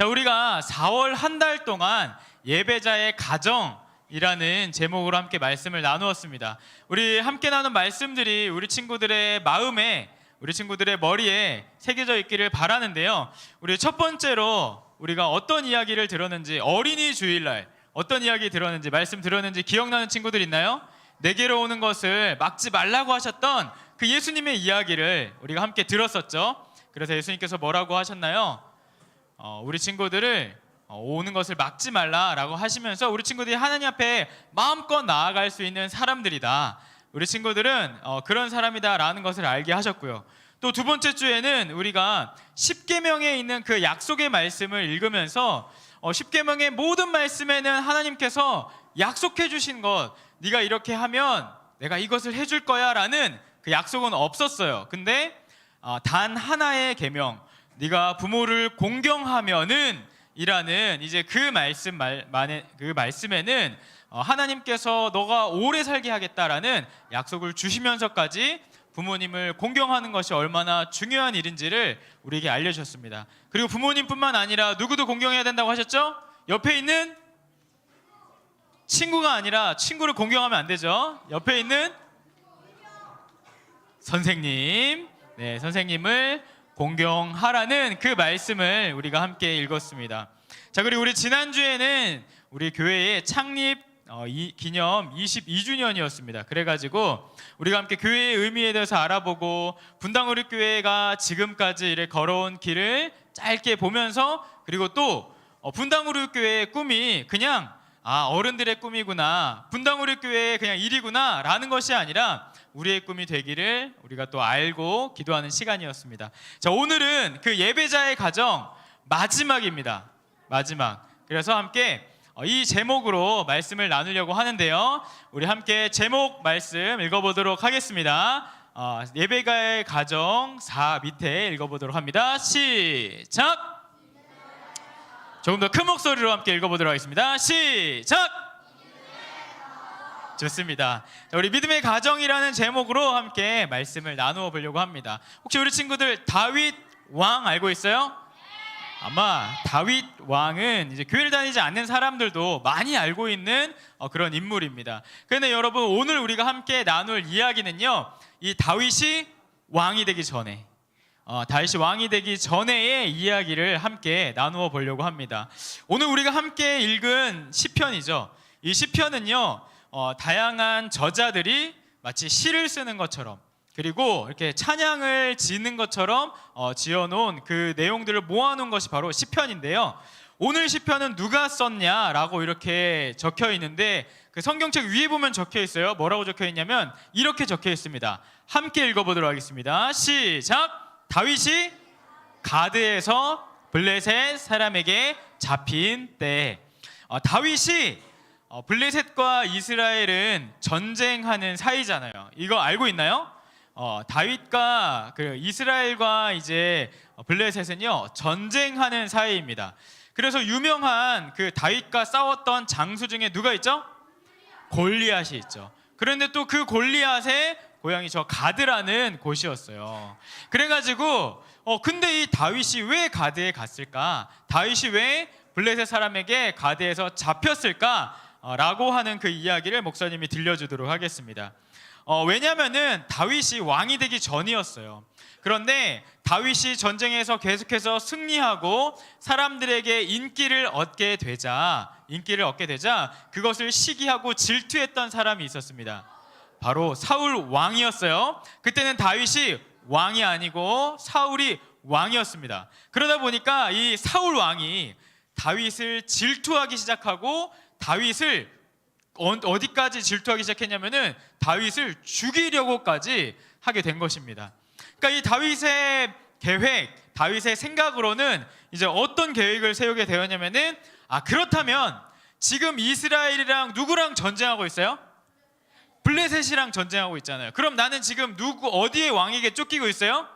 자, 우리가 4월 한 달 동안 예배자의 가정이라는 제목으로 함께 말씀을 나누었습니다. 우리 함께 나눈 말씀들이 우리 친구들의 마음에, 우리 친구들의 머리에 새겨져 있기를 바라는데요. 우리 첫 번째로 우리가 어떤 이야기를 들었는지, 어린이 주일날 어떤 이야기 들었는지, 말씀 들었는지 기억나는 친구들 있나요? 내게로 오는 것을 막지 말라고 하셨던 그 예수님의 이야기를 우리가 함께 들었었죠. 그래서 예수님께서 뭐라고 하셨나요? 우리 친구들을 오는 것을 막지 말라라고 하시면서 우리 친구들이 하나님 앞에 마음껏 나아갈 수 있는 사람들이다. 우리 친구들은 그런 사람이다라는 것을 알게 하셨고요. 또 두 번째 주에는 우리가 십계명에 있는 그 약속의 말씀을 읽으면서 십계명의 모든 말씀에는 하나님께서 약속해 주신 것, 네가 이렇게 하면 내가 이것을 해줄 거야 라는 그 약속은 없었어요. 근데 단 하나의 계명, 네가 부모를 공경하면은 이라는 이제 그 말씀에는 하나님께서 너가 오래 살게 하겠다라는 약속을 주시면서까지 부모님을 공경하는 것이 얼마나 중요한 일인지를 우리에게 알려주셨습니다. 그리고 부모님뿐만 아니라 누구도 공경해야 된다고 하셨죠? 옆에 있는 친구가 아니라 친구를 공경하면 안 되죠. 옆에 있는 선생님, 선생님을 공경하라는 그 말씀을 우리가 함께 읽었습니다. 자, 그리고 우리 지난주에는 우리 교회의 창립 기념 22주년이었습니다. 그래가지고 우리가 함께 교회의 의미에 대해서 알아보고 분당우리교회가 지금까지 이렇게 걸어온 길을 짧게 보면서, 그리고 또 분당우리교회의 꿈이 그냥 어른들의 꿈이구나, 분당우리교회의 그냥 일이구나 라는 것이 아니라 우리의 꿈이 되기를 우리가 또 알고 기도하는 시간이었습니다. 자, 오늘은 그 예배자의 가정 마지막입니다. 마지막. 그래서 함께 이 제목으로 말씀을 나누려고 하는데요. 우리 함께 제목 말씀 읽어보도록 하겠습니다. 예배자의 가정 4 밑에 읽어보도록 합니다. 시작! 조금 더 큰 목소리로 함께 읽어보도록 하겠습니다. 시작! 좋습니다. 자, 우리 믿음의 가정이라는 제목으로 함께 말씀을 나누어 보려고 합니다. 혹시 우리 친구들 다윗 왕 알고 있어요? 아마 다윗 왕은 이제 교회를 다니지 않는 사람들도 많이 알고 있는 그런 인물입니다. 그런데 여러분, 오늘 우리가 함께 나눌 이야기는요, 이 다윗이 왕이 되기 전에, 다윗이 왕이 되기 전에의 이야기를 함께 나누어 보려고 합니다. 오늘 우리가 함께 읽은 시편이죠. 이 시편은요, 다양한 저자들이 마치 시를 쓰는 것처럼, 그리고 이렇게 찬양을 짓는 것처럼 지어놓은 그 내용들을 모아놓은 것이 바로 시편인데요. 오늘 시편은 누가 썼냐라고 이렇게 적혀 있는데, 그 성경책 위에 보면 적혀 있어요. 뭐라고 적혀 있냐면 이렇게 적혀 있습니다. 함께 읽어보도록 하겠습니다. 시작! 다윗이 가드에서 블레셋 사람에게 잡힌 때. 다윗이 블레셋과 이스라엘은 전쟁하는 사이잖아요. 이거 알고 있나요? 다윗과 그 이스라엘과 이제 블레셋은요, 전쟁하는 사이입니다. 그래서 유명한 그 다윗과 싸웠던 장수 중에 누가 있죠? 골리앗이 있죠. 그런데 또 그 골리앗의 고향이 저 가드라는 곳이었어요. 그래가지고 근데 이 다윗이 왜 가드에 갔을까? 다윗이 왜 블레셋 사람에게 가드에서 잡혔을까? 라고 하는 그 이야기를 목사님이 들려주도록 하겠습니다. 왜냐면은 다윗이 왕이 되기 전이었어요. 그런데 다윗이 전쟁에서 계속해서 승리하고 사람들에게 인기를 얻게 되자 그것을 시기하고 질투했던 사람이 있었습니다. 바로 사울 왕이었어요. 그때는 다윗이 왕이 아니고 사울이 왕이었습니다. 그러다 보니까 이 사울 왕이 다윗을 질투하기 시작하고, 다윗을 어디까지 질투하기 시작했냐면은 다윗을 죽이려고까지 하게 된 것입니다. 그러니까 이 다윗의 계획, 다윗의 생각으로는 이제 어떤 계획을 세우게 되었냐면은, 그렇다면 지금 이스라엘이랑 누구랑 전쟁하고 있어요? 블레셋이랑 전쟁하고 있잖아요. 그럼 나는 지금 어디의 왕에게 쫓기고 있어요?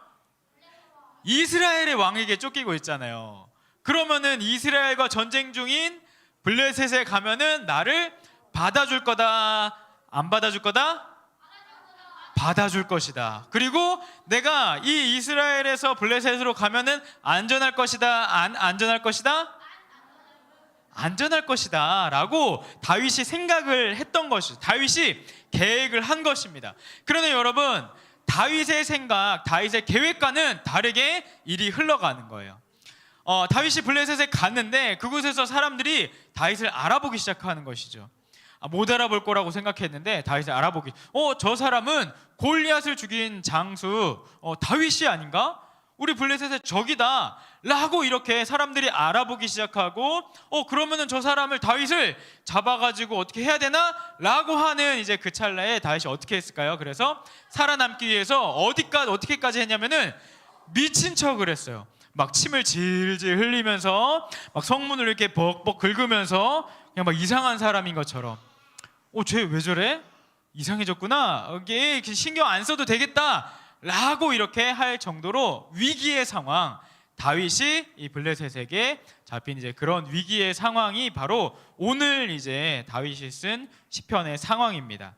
이스라엘의 왕에게 쫓기고 있잖아요. 그러면은 이스라엘과 전쟁 중인 블레셋에 가면은 나를 받아줄 거다, 안 받아줄 거다? 받아줄 것이다. 그리고 내가 이 이스라엘에서 블레셋으로 가면은 안전할 것이다. 안 안전할 것이다. 안전할 것이다 라고 다윗이 생각을 했던 것이죠. 다윗이 계획을 한 것입니다. 그러나 여러분, 다윗의 생각, 다윗의 계획과는 다르게 일이 흘러가는 거예요. 다윗이 블레셋에 갔는데 그곳에서 사람들이 다윗을 알아보기 시작하는 것이죠. 못 알아볼 거라고 생각했는데 다윗을 알아보기, 저 사람은 골리앗을 죽인 장수 다윗이 아닌가? 우리 블레셋의 적이다 라고 이렇게 사람들이 알아보기 시작하고, 그러면은 저 사람을, 다윗을 잡아가지고 어떻게 해야 되나? 라고 하는 이제 그 찰나에 다윗이 어떻게 했을까요? 그래서 살아남기 위해서 어떻게까지 했냐면은 미친 척을 했어요. 막 침을 질질 흘리면서 막 성문을 이렇게 벅벅 긁으면서 그냥 막 이상한 사람인 것처럼, 쟤 왜 저래? 이상해졌구나. 이게 신경 안 써도 되겠다 라고 이렇게 할 정도로 위기의 상황, 다윗이 이 블레셋에게 잡힌 이제 그런 위기의 상황이 바로 오늘 이제 다윗이 쓴 시편의 상황입니다.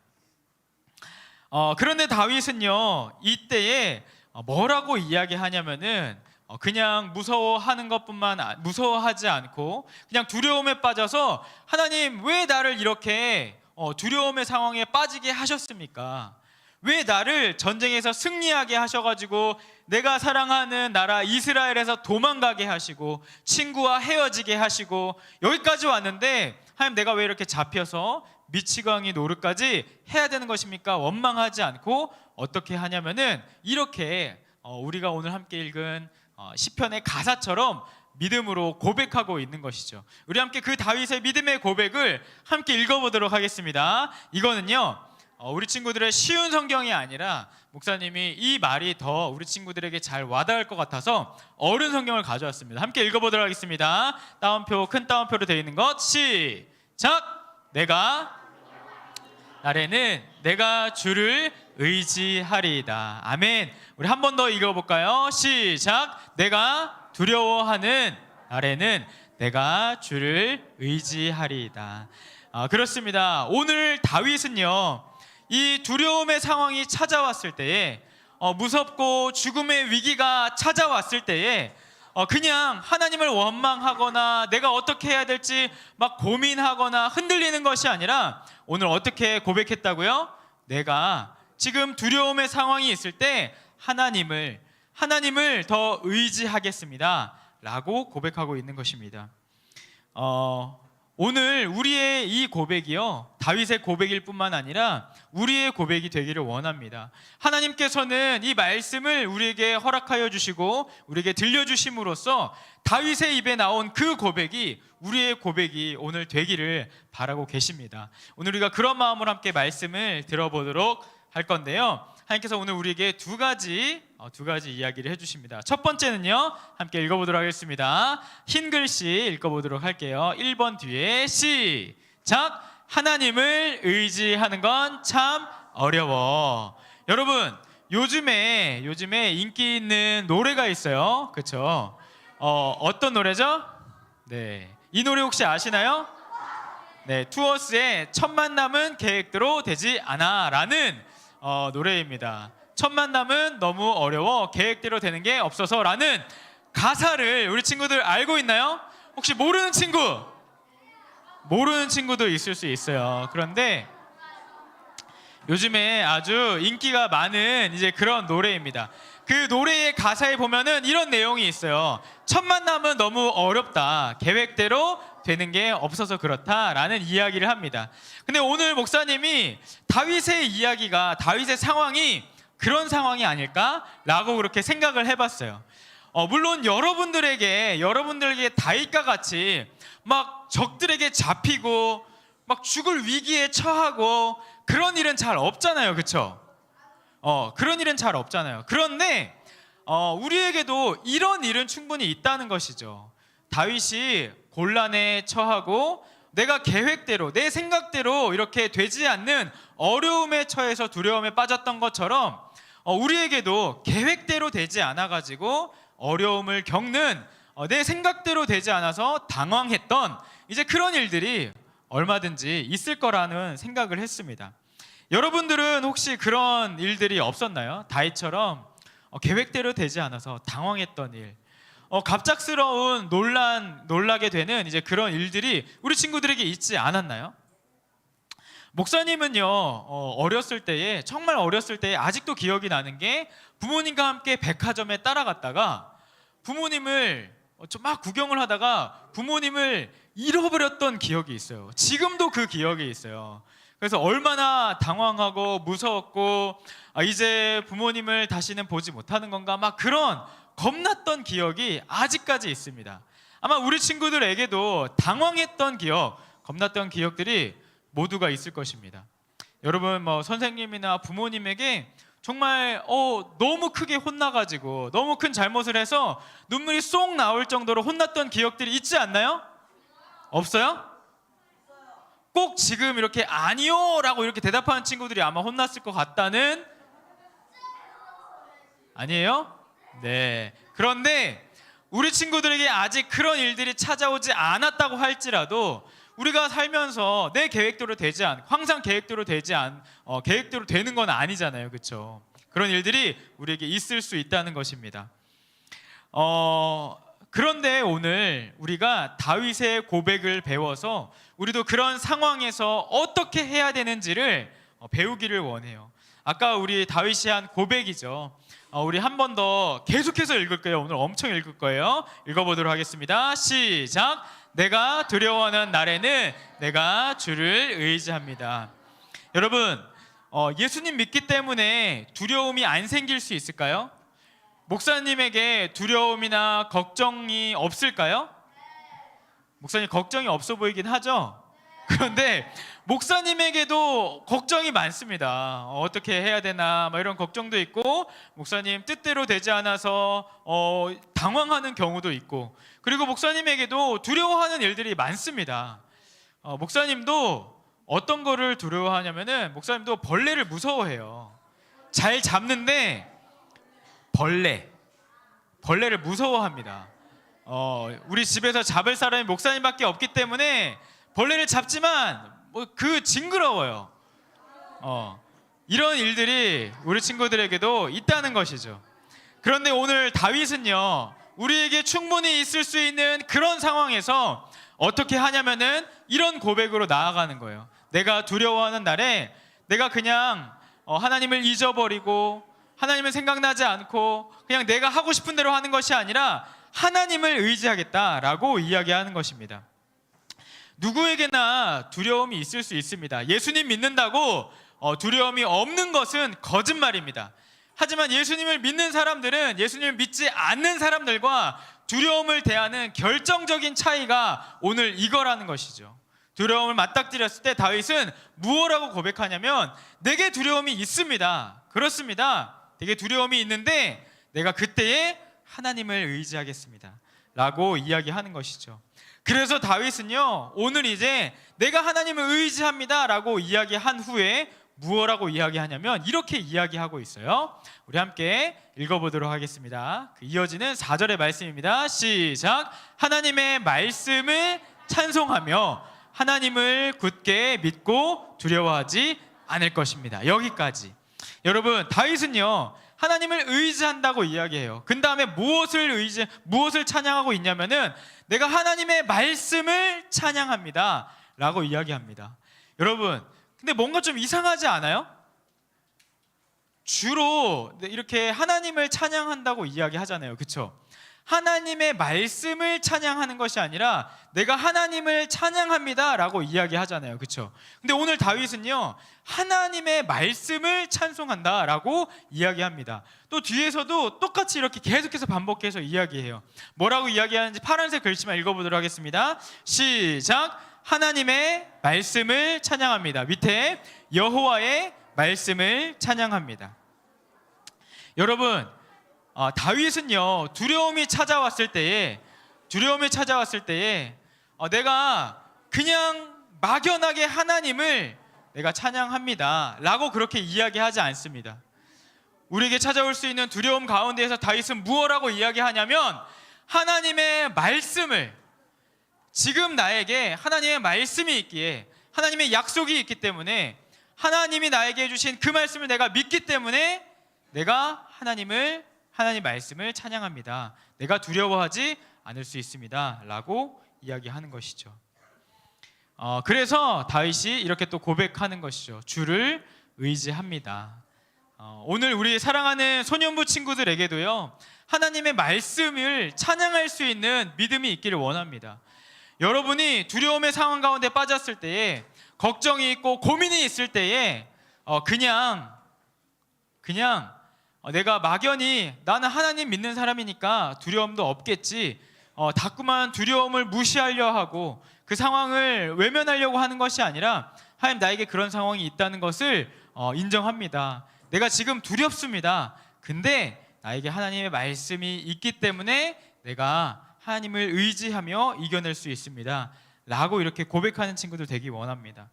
그런데 다윗은요, 이때에 뭐라고 이야기하냐면은 그냥 무서워하지 않고 그냥 두려움에 빠져서, 하나님 왜 나를 이렇게 두려움의 상황에 빠지게 하셨습니까? 왜 나를 전쟁에서 승리하게 하셔가지고 내가 사랑하는 나라 이스라엘에서 도망가게 하시고 친구와 헤어지게 하시고 여기까지 왔는데, 하나님 내가 왜 이렇게 잡혀서 미치광이 노릇까지 해야 되는 것입니까? 원망하지 않고 어떻게 하냐면은 이렇게 우리가 오늘 함께 읽은 시편의 가사처럼 믿음으로 고백하고 있는 것이죠. 우리 함께 그 다윗의 믿음의 고백을 함께 읽어보도록 하겠습니다. 이거는요, 우리 친구들의 쉬운 성경이 아니라 목사님이 이 말이 더 우리 친구들에게 잘 와닿을 것 같아서 어른 성경을 가져왔습니다. 함께 읽어보도록 하겠습니다. 따옴표, 큰 따옴표로 되어 있는 것, 시작! 나래는 내가 주를 의지하리이다. 아멘. 우리 한 번 더 읽어볼까요? 시작! 내가 두려워하는 나래는 내가 주를 의지하리이다. 그렇습니다. 오늘 다윗은요, 이 두려움의 상황이 찾아왔을 때에, 무섭고 죽음의 위기가 찾아왔을 때에 그냥 하나님을 원망하거나 내가 어떻게 해야 될지 막 고민하거나 흔들리는 것이 아니라 오늘 어떻게 고백했다고요? 내가 지금 두려움의 상황이 있을 때 하나님을 더 의지하겠습니다 라고 고백하고 있는 것입니다. 오늘 우리의 이 고백이요, 다윗의 고백일 뿐만 아니라 우리의 고백이 되기를 원합니다. 하나님께서는 이 말씀을 우리에게 허락하여 주시고 우리에게 들려주심으로써 다윗의 입에 나온 그 고백이 우리의 고백이 오늘 되기를 바라고 계십니다. 오늘 우리가 그런 마음으로 함께 말씀을 들어보도록 할 건데요, 하나님께서 오늘 우리에게 두 가지 이야기를 해주십니다. 첫 번째는요, 함께 읽어보도록 하겠습니다. 흰 글씨 읽어보도록 할게요. 1번 뒤에 시작! 하나님을 의지하는 건 참 어려워. 여러분, 요즘에 인기 있는 노래가 있어요. 그렇죠? 어떤 노래죠? 네, 이 노래 혹시 아시나요? 네, 투어스의 첫 만남은 계획대로 되지 않아 라는 노래입니다. 첫 만남은 너무 어려워, 계획대로 되는 게 없어서 라는 가사를 우리 친구들 알고 있나요? 혹시 모르는 친구도 있을 수 있어요. 그런데 요즘에 아주 인기가 많은 이제 그런 노래입니다. 그 노래의 가사에 보면은 이런 내용이 있어요. 첫 만남은 너무 어렵다, 계획대로 되는 게 없어서 그렇다라는 이야기를 합니다. 근데 오늘 목사님이 다윗의 이야기가, 다윗의 상황이 그런 상황이 아닐까라고 그렇게 생각을 해봤어요. 물론 여러분들에게 다윗과 같이 막 적들에게 잡히고 막 죽을 위기에 처하고 그런 일은 잘 없잖아요, 그렇죠? 그런 일은 잘 없잖아요. 그런데 우리에게도 이런 일은 충분히 있다는 것이죠. 다윗이 곤란에 처하고 내가 계획대로, 내 생각대로 이렇게 되지 않는 어려움에 처해서 두려움에 빠졌던 것처럼 우리에게도 계획대로 되지 않아가지고 어려움을 겪는, 내 생각대로 되지 않아서 당황했던 이제 그런 일들이 얼마든지 있을 거라는 생각을 했습니다. 여러분들은 혹시 그런 일들이 없었나요? 다윗처럼 계획대로 되지 않아서 당황했던 일, 갑작스러운 놀라게 되는 이제 그런 일들이 우리 친구들에게 있지 않았나요? 목사님은요, 어렸을 때에, 정말 어렸을 때에 아직도 기억이 나는 게 부모님과 함께 백화점에 따라갔다가 부모님을 좀 막 구경을 하다가 부모님을 잃어버렸던 기억이 있어요. 지금도 그 기억이 있어요. 그래서 얼마나 당황하고 무서웠고, 이제 부모님을 다시는 보지 못하는 건가, 막 그런 겁났던 기억이 아직까지 있습니다. 아마 우리 친구들에게도 당황했던 기억, 겁났던 기억들이 모두가 있을 것입니다. 여러분, 선생님이나 부모님에게 정말 너무 크게 혼나가지고 너무 큰 잘못을 해서 눈물이 쏙 나올 정도로 혼났던 기억들이 있지 않나요? 없어요? 꼭 지금 이렇게 아니요 라고 이렇게 대답하는 친구들이 아마 혼났을 것 같다는, 아니에요? 네. 그런데 우리 친구들에게 아직 그런 일들이 찾아오지 않았다고 할지라도 우리가 살면서 내 계획대로 되지 않고 항상 계획대로 되는 건 아니잖아요, 그렇죠? 그런 일들이 우리에게 있을 수 있다는 것입니다. 그런데 오늘 우리가 다윗의 고백을 배워서 우리도 그런 상황에서 어떻게 해야 되는지를 배우기를 원해요. 아까 우리 다윗이 한 고백이죠. 우리 한 번 더 계속해서 읽을 거예요. 오늘 엄청 읽을 거예요. 읽어보도록 하겠습니다. 시작. 내가 두려워하는 날에는 내가 주를 의지합니다. 여러분, 예수님 믿기 때문에 두려움이 안 생길 수 있을까요? 목사님에게 두려움이나 걱정이 없을까요? 목사님 걱정이 없어 보이긴 하죠? 그런데 목사님에게도 걱정이 많습니다. 어떻게 해야 되나 이런 걱정도 있고, 목사님 뜻대로 되지 않아서 당황하는 경우도 있고, 그리고 목사님에게도 두려워하는 일들이 많습니다. 목사님도 어떤 거를 두려워하냐면은 목사님도 벌레를 무서워해요. 잘 잡는데 벌레를 무서워합니다. 우리 집에서 잡을 사람이 목사님밖에 없기 때문에 벌레를 잡지만 그 징그러워요. 이런 일들이 우리 친구들에게도 있다는 것이죠. 그런데 오늘 다윗은요, 우리에게 충분히 있을 수 있는 그런 상황에서 어떻게 하냐면은 이런 고백으로 나아가는 거예요. 내가 두려워하는 날에 내가 그냥 하나님을 잊어버리고 하나님은 생각나지 않고 그냥 내가 하고 싶은 대로 하는 것이 아니라 하나님을 의지하겠다라고 이야기하는 것입니다. 누구에게나 두려움이 있을 수 있습니다. 예수님 믿는다고 두려움이 없는 것은 거짓말입니다. 하지만 예수님을 믿는 사람들은 예수님을 믿지 않는 사람들과 두려움을 대하는 결정적인 차이가 오늘 이거라는 것이죠. 두려움을 맞닥뜨렸을 때 다윗은 무엇라고 고백하냐면, 내게 두려움이 있습니다. 그렇습니다. 되게 두려움이 있는데 내가 그때에 하나님을 의지하겠습니다 라고 이야기하는 것이죠. 그래서 다윗은요, 오늘 이제 내가 하나님을 의지합니다 라고 이야기한 후에 무엇라고 이야기하냐면 이렇게 이야기하고 있어요. 우리 함께 읽어보도록 하겠습니다. 이어지는 4절의 말씀입니다. 시작. 하나님의 말씀을 찬송하며 하나님을 굳게 믿고 두려워하지 않을 것입니다. 여기까지. 여러분, 다윗은요, 하나님을 의지한다고 이야기해요. 그 다음에 무엇을 찬양하고 있냐면은 내가 하나님의 말씀을 찬양합니다 라고 이야기합니다. 여러분, 근데 뭔가 좀 이상하지 않아요? 주로 이렇게 하나님을 찬양한다고 이야기하잖아요, 그렇죠? 하나님의 말씀을 찬양하는 것이 아니라 내가 하나님을 찬양합니다 라고 이야기하잖아요, 그렇죠? 근데 오늘 다윗은요, 하나님의 말씀을 찬송한다 라고 이야기합니다. 또 뒤에서도 똑같이 이렇게 계속해서 반복해서 이야기해요. 뭐라고 이야기하는지 파란색 글씨만 읽어보도록 하겠습니다. 시작. 하나님의 말씀을 찬양합니다. 밑에 여호와의 말씀을 찬양합니다. 여러분, 다윗은요, 두려움이 찾아왔을 때에 내가 그냥 막연하게 하나님을 내가 찬양합니다 라고 그렇게 이야기하지 않습니다. 우리에게 찾아올 수 있는 두려움 가운데에서 다윗은 무엇라고 이야기하냐면 하나님의 말씀을, 지금 나에게 하나님의 말씀이 있기에, 하나님의 약속이 있기 때문에 하나님이 나에게 해주신 그 말씀을 내가 믿기 때문에 내가 하나님 말씀을 찬양합니다. 내가 두려워하지 않을 수 있습니다 라고 이야기하는 것이죠. 그래서 다윗이 이렇게 또 고백하는 것이죠. 주를 의지합니다. 오늘 우리 사랑하는 소년부 친구들에게도요, 하나님의 말씀을 찬양할 수 있는 믿음이 있기를 원합니다. 여러분이 두려움의 상황 가운데 빠졌을 때에, 걱정이 있고 고민이 있을 때에 그냥 내가 막연히 나는 하나님 믿는 사람이니까 두려움도 없겠지, 자꾸만 두려움을 무시하려 하고 그 상황을 외면하려고 하는 것이 아니라, 하나님 나에게 그런 상황이 있다는 것을 인정합니다. 내가 지금 두렵습니다. 근데 나에게 하나님의 말씀이 있기 때문에 내가 하나님을 의지하며 이겨낼 수 있습니다 라고 이렇게 고백하는 친구들 되기 원합니다.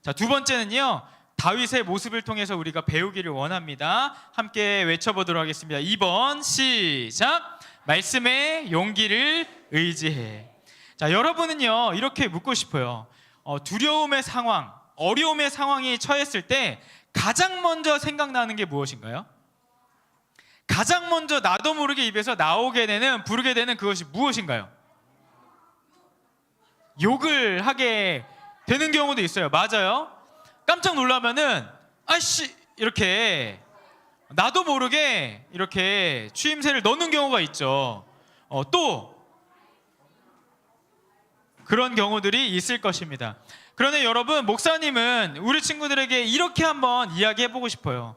자, 두 번째는요, 다윗의 모습을 통해서 우리가 배우기를 원합니다. 함께 외쳐보도록 하겠습니다. 2번 시작. 말씀의 용기를 의지해. 자, 여러분은요 이렇게 묻고 싶어요. 두려움의 상황, 어려움의 상황이 처했을 때 가장 먼저 생각나는 게 무엇인가요? 가장 먼저 나도 모르게 입에서 부르게 되는 그것이 무엇인가요? 욕을 하게 되는 경우도 있어요. 맞아요. 깜짝 놀라면은 아씨 이렇게 나도 모르게 이렇게 추임새를 넣는 경우가 있죠. 또 그런 경우들이 있을 것입니다. 그런데 여러분, 목사님은 우리 친구들에게 이렇게 한번 이야기해보고 싶어요.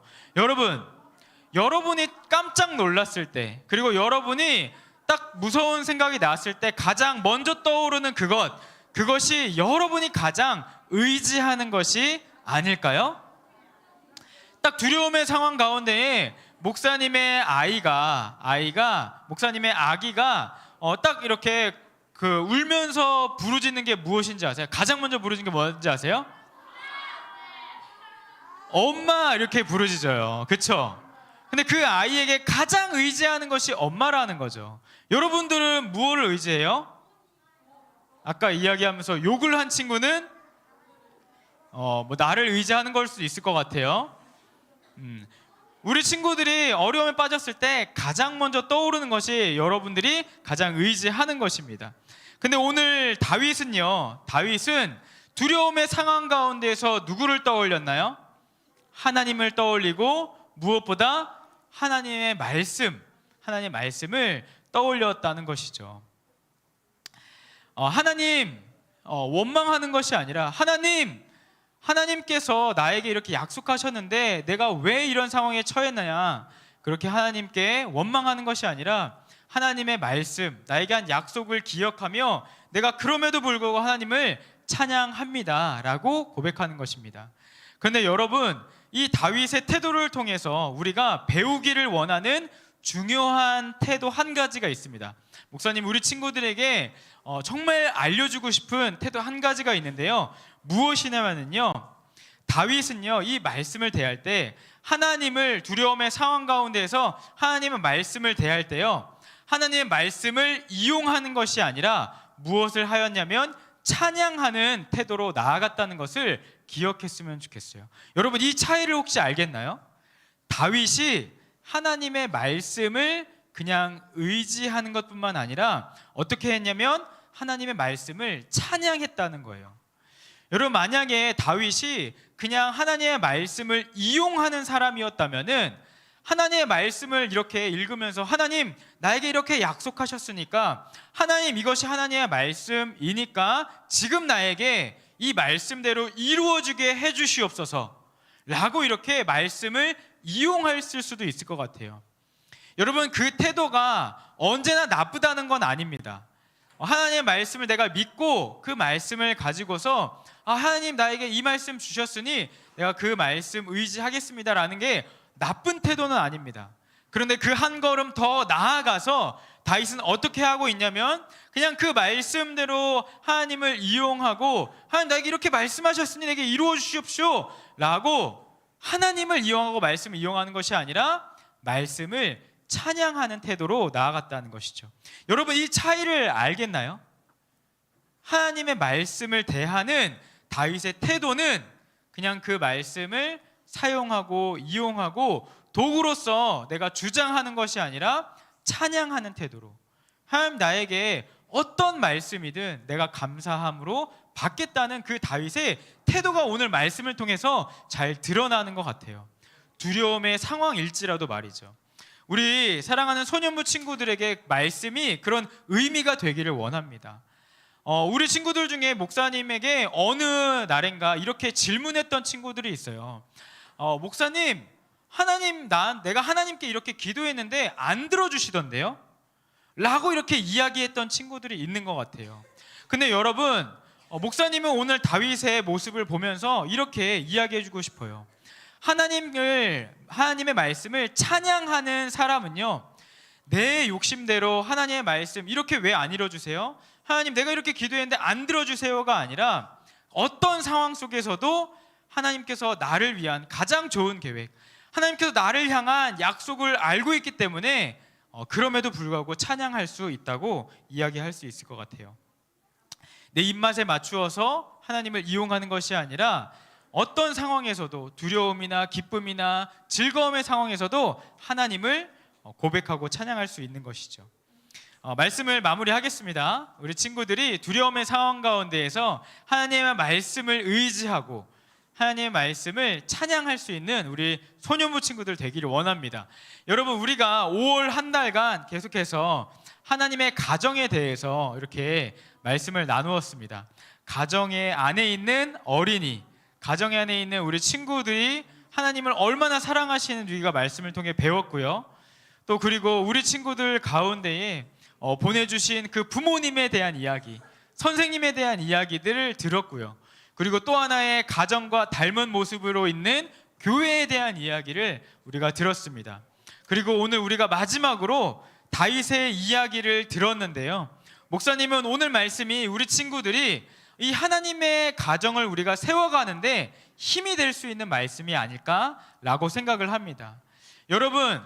여러분이 깜짝 놀랐을 때, 그리고 여러분이 딱 무서운 생각이 났을 때 가장 먼저 떠오르는 그것이 여러분이 가장 의지하는 것이 아닐까요? 딱 두려움의 상황 가운데에 목사님의 목사님의 아기가 딱 이렇게 울면서 부르짖는 게 무엇인지 아세요? 가장 먼저 부르짖는 게 뭔지 아세요? 엄마 이렇게 부르짖어요. 그쵸? 근데 그 아이에게 가장 의지하는 것이 엄마라는 거죠. 여러분들은 무엇을 의지해요? 아까 이야기하면서 욕을 한 친구는 나를 의지하는 걸 수도 있을 것 같아요. 우리 친구들이 어려움에 빠졌을 때 가장 먼저 떠오르는 것이 여러분들이 가장 의지하는 것입니다. 근데 오늘 다윗은 두려움의 상황 가운데에서 누구를 떠올렸나요? 하나님을 떠올리고 무엇보다 하나님의 말씀을 떠올렸다는 것이죠. 원망하는 것이 아니라 하나님께서 나에게 이렇게 약속하셨는데 내가 왜 이런 상황에 처했느냐, 그렇게 하나님께 원망하는 것이 아니라 하나님의 말씀, 나에게 한 약속을 기억하며 내가 그럼에도 불구하고 하나님을 찬양합니다 라고 고백하는 것입니다. 그런데 여러분, 이 다윗의 태도를 통해서 우리가 배우기를 원하는 중요한 태도 한 가지가 있습니다. 목사님, 우리 친구들에게 정말 알려주고 싶은 태도 한 가지가 있는데요, 무엇이냐면요, 다윗은요 이 말씀을 대할 때, 하나님을 두려움의 상황 가운데에서 하나님의 말씀을 대할 때요, 하나님의 말씀을 이용하는 것이 아니라 무엇을 하였냐면 찬양하는 태도로 나아갔다는 것을 기억했으면 좋겠어요. 여러분, 이 차이를 혹시 알겠나요? 다윗이 하나님의 말씀을 그냥 의지하는 것뿐만 아니라 어떻게 했냐면 하나님의 말씀을 찬양했다는 거예요. 여러분, 만약에 다윗이 그냥 하나님의 말씀을 이용하는 사람이었다면은 하나님의 말씀을 이렇게 읽으면서 하나님 나에게 이렇게 약속하셨으니까 하나님 이것이 하나님의 말씀이니까 지금 나에게 이 말씀대로 이루어지게 해주시옵소서 라고 이렇게 말씀을 이용했을 수도 있을 것 같아요. 여러분, 그 태도가 언제나 나쁘다는 건 아닙니다. 하나님의 말씀을 내가 믿고 그 말씀을 가지고서 하나님 나에게 이 말씀 주셨으니 내가 그 말씀 의지하겠습니다 라는 게 나쁜 태도는 아닙니다. 그런데 그 한 걸음 더 나아가서 다윗은 어떻게 하고 있냐면 그냥 그 말씀대로 하나님을 이용하고 하나님 나에게 이렇게 말씀하셨으니 내게 이루어 주십시오 라고 하나님을 이용하고 말씀을 이용하는 것이 아니라 말씀을 찬양하는 태도로 나아갔다는 것이죠. 여러분, 이 차이를 알겠나요? 하나님의 말씀을 대하는 다윗의 태도는 그냥 그 말씀을 사용하고 이용하고 도구로서 내가 주장하는 것이 아니라 찬양하는 태도로, 하나님 나에게 어떤 말씀이든 내가 감사함으로 받겠다는 그 다윗의 태도가 오늘 말씀을 통해서 잘 드러나는 것 같아요. 두려움의 상황일지라도 말이죠. 우리 사랑하는 소년부 친구들에게 말씀이 그런 의미가 되기를 원합니다. 우리 친구들 중에 목사님에게 어느 날인가 이렇게 질문했던 친구들이 있어요. 목사님, 내가 하나님께 이렇게 기도했는데 안 들어주시던데요? 라고 이렇게 이야기했던 친구들이 있는 것 같아요. 근데 여러분, 목사님은 오늘 다윗의 모습을 보면서 이렇게 이야기해주고 싶어요. 하나님의 말씀을 찬양하는 사람은요, 내 욕심대로 하나님의 말씀 이렇게 왜 안 이뤄주세요? 하나님, 내가 이렇게 기도했는데 안 들어주세요가 아니라 어떤 상황 속에서도 하나님께서 나를 위한 가장 좋은 계획, 하나님께서 나를 향한 약속을 알고 있기 때문에 그럼에도 불구하고 찬양할 수 있다고 이야기할 수 있을 것 같아요. 내 입맛에 맞추어서 하나님을 이용하는 것이 아니라 어떤 상황에서도, 두려움이나 기쁨이나 즐거움의 상황에서도 하나님을 고백하고 찬양할 수 있는 것이죠. 말씀을 마무리하겠습니다. 우리 친구들이 두려움의 상황 가운데에서 하나님의 말씀을 의지하고 하나님의 말씀을 찬양할 수 있는 우리 소년부 친구들 되기를 원합니다. 여러분, 우리가 5월 한 달간 계속해서 하나님의 가정에 대해서 이렇게 말씀을 나누었습니다. 가정의 안에 있는 어린이, 가정 안에 있는 우리 친구들이 하나님을 얼마나 사랑하시는지 우리가 말씀을 통해 배웠고요. 또 그리고 우리 친구들 가운데에 보내주신 그 부모님에 대한 이야기, 선생님에 대한 이야기들을 들었고요. 그리고 또 하나의 가정과 닮은 모습으로 있는 교회에 대한 이야기를 우리가 들었습니다. 그리고 오늘 우리가 마지막으로 다윗의 이야기를 들었는데요. 목사님은 오늘 말씀이 우리 친구들이 이 하나님의 가정을 우리가 세워가는데 힘이 될 수 있는 말씀이 아닐까라고 생각을 합니다. 여러분,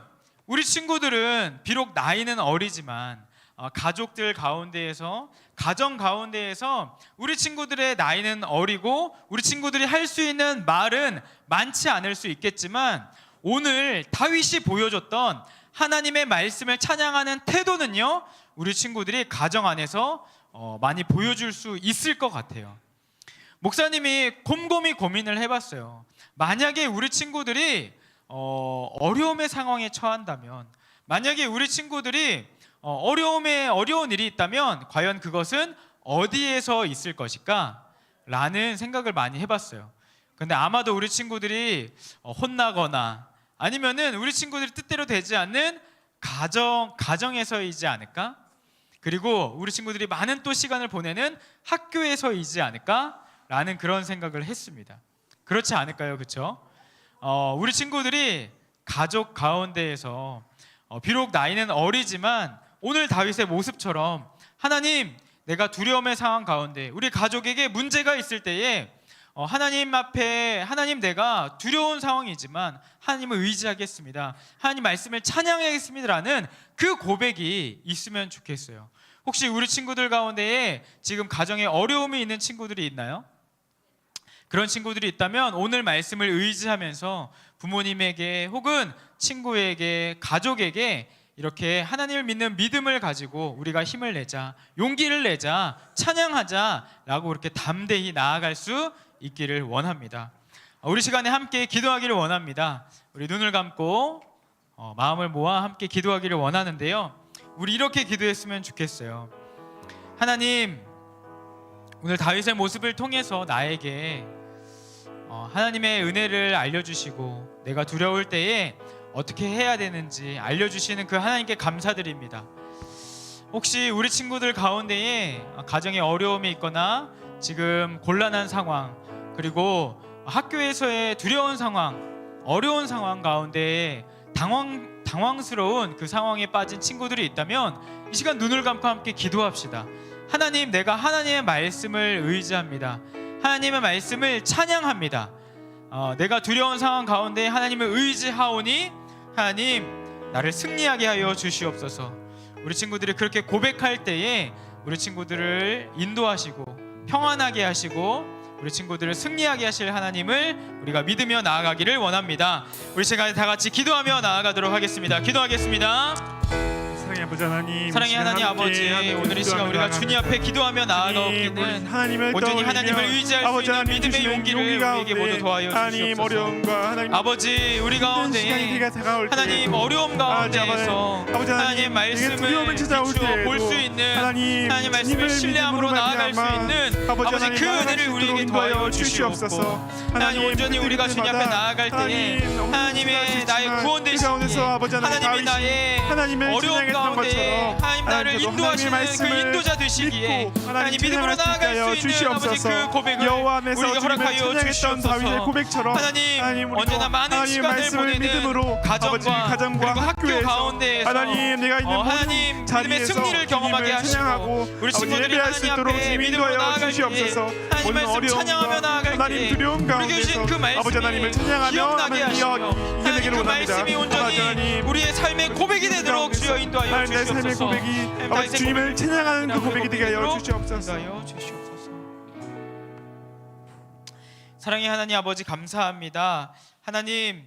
우리 친구들은 비록 나이는 어리지만 가족들 가운데에서, 가정 가운데에서 우리 친구들의 나이는 어리고 우리 친구들이 할 수 있는 말은 많지 않을 수 있겠지만 오늘 다윗이 보여줬던 하나님의 말씀을 찬양하는 태도는요, 우리 친구들이 가정 안에서 많이 보여줄 수 있을 것 같아요. 목사님이 곰곰이 고민을 해봤어요. 만약에 우리 친구들이 어려움의 상황에 처한다면, 만약에 우리 친구들이 어려운 일이 있다면 과연 그것은 어디에서 있을 것일까? 라는 생각을 많이 해봤어요. 근데 아마도 우리 친구들이 혼나거나 아니면은 우리 친구들이 뜻대로 되지 않는 가정에서이지 않을까? 그리고 우리 친구들이 많은 또 시간을 보내는 학교에서이지 않을까? 라는 그런 생각을 했습니다. 그렇지 않을까요? 그렇죠? 우리 친구들이 가족 가운데에서 비록 나이는 어리지만 오늘 다윗의 모습처럼 하나님, 내가 두려움의 상황 가운데 우리 가족에게 문제가 있을 때에 하나님 앞에, 하나님, 내가 두려운 상황이지만 하나님을 의지하겠습니다, 하나님 말씀을 찬양하겠습니다라는 그 고백이 있으면 좋겠어요. 혹시 우리 친구들 가운데에 지금 가정에 어려움이 있는 친구들이 있나요? 그런 친구들이 있다면 오늘 말씀을 의지하면서 부모님에게 혹은 친구에게, 가족에게 이렇게 하나님을 믿는 믿음을 가지고 우리가 힘을 내자, 용기를 내자, 찬양하자 라고 이렇게 담대히 나아갈 수 있기를 원합니다. 우리 시간에 함께 기도하기를 원합니다. 우리 눈을 감고 마음을 모아 함께 기도하기를 원하는데요, 우리 이렇게 기도했으면 좋겠어요. 하나님, 오늘 다윗의 모습을 통해서 나에게 하나님의 은혜를 알려주시고 내가 두려울 때에 어떻게 해야 되는지 알려주시는 그 하나님께 감사드립니다. 혹시 우리 친구들 가운데에 가정에 어려움이 있거나 지금 곤란한 상황, 그리고 학교에서의 두려운 상황, 어려운 상황 가운데 당황스러운 그 상황에 빠진 친구들이 있다면 이 시간 눈을 감고 함께 기도합시다. 하나님, 내가 하나님의 말씀을 의지합니다. 하나님의 말씀을 찬양합니다. 내가 두려운 상황 가운데 하나님을 의지하오니 하나님, 나를 승리하게 하여 주시옵소서. 우리 친구들이 그렇게 고백할 때에 우리 친구들을 인도하시고 평안하게 하시고 우리 친구들을 승리하게 하실 하나님을 우리가 믿으며 나아가기를 원합니다. 우리 제가 다 같이 기도하며 나아가도록 하겠습니다. 기도하겠습니다. 사랑의 아버지 하나님, 사랑의 하나님 아버지, 오늘 이 시간 우리가 주님 앞에 기도하며 나아가기는 온전히 하나님을 의지할 수 있는 믿음의 용기를 우리에게 모두 도와여 주시옵소서. 아버지, 우리 가운데 하나님 어려움 가운데에서 하나님 말씀을 비추어 볼 수 있는 하나님 말씀을 신뢰함으로 나아갈 수 있는 아버지 그 은혜를 우리에게 도와여 주시옵고, 하나님 온전히 우리가 주님 앞에 나아갈 때에 하나님의 나의 구원 되시기에 하나님이 나의 어려움 가운데 하나님 나를 인도하시는 그 인도자 되시기에 하나님 믿음으로 나아갈 수 있는 아버지 그 고백을 우리에게 허락하여 주시옵소서. 하나님 언제나 많은 시간을 보내는 가정과 그리고 학교 가운데에서 하나님 믿음의 승리를 경험하게 하시고 우리 친구들이 하나님 앞에 믿음으로 나아갈 때 하나님 말씀 찬양하며 나아갈 때 우리에게 주신 그 말씀이 기억나게 하시며 하나님 그 말씀이 온전히 우리의 삶의 고백이 되도록 주여 인도하여 내 삶의 고백이 아버지 주님을 찬양하는 그 고백이 되게 하여 주시옵소서. 사랑의 하나님 아버지, 감사합니다. 하나님,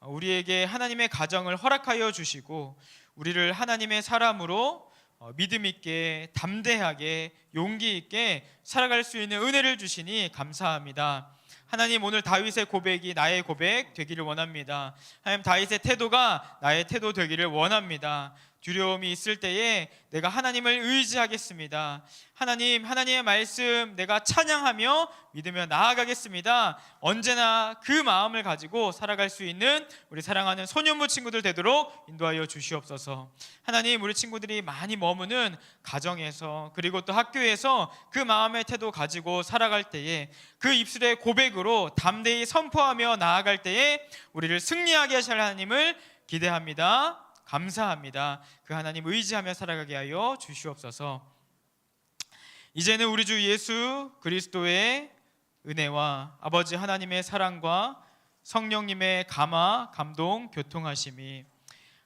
우리에게 하나님의 가정을 허락하여 주시고 우리를 하나님의 사람으로 믿음 있게 담대하게 용기 있게 살아갈 수 있는 은혜를 주시니 감사합니다. 하나님, 오늘 다윗의 고백이 나의 고백 되기를 원합니다. 하나님, 다윗의 태도가 나의 태도 되기를 원합니다. 두려움이 있을 때에 내가 하나님을 의지하겠습니다. 하나님의 말씀 내가 찬양하며 믿으며 나아가겠습니다. 언제나 그 마음을 가지고 살아갈 수 있는 우리 사랑하는 소년부 친구들 되도록 인도하여 주시옵소서. 하나님, 우리 친구들이 많이 머무는 가정에서 그리고 또 학교에서 그 마음의 태도 가지고 살아갈 때에 그 입술의 고백으로 담대히 선포하며 나아갈 때에 우리를 승리하게 하실 하나님을 기대합니다. 감사합니다. 그 하나님 의지하며 살아가게 하여 주시옵소서. 이제는 우리 주 예수 그리스도의 은혜와 아버지 하나님의 사랑과 성령님의 감화, 감동, 교통하심이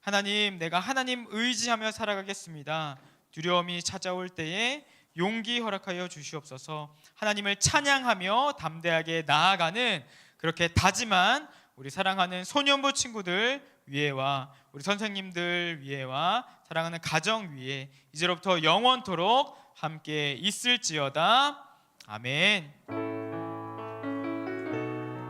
하나님, 내가 하나님 의지하며 살아가겠습니다. 두려움이 찾아올 때에 용기 허락하여 주시옵소서. 하나님을 찬양하며 담대하게 나아가는 그렇게 다짐한 우리 사랑하는 소년부 친구들 위에와 우리 선생님들 위에와 사랑하는 가정 위에 이제로부터 영원토록 함께 있을지어다. 아멘.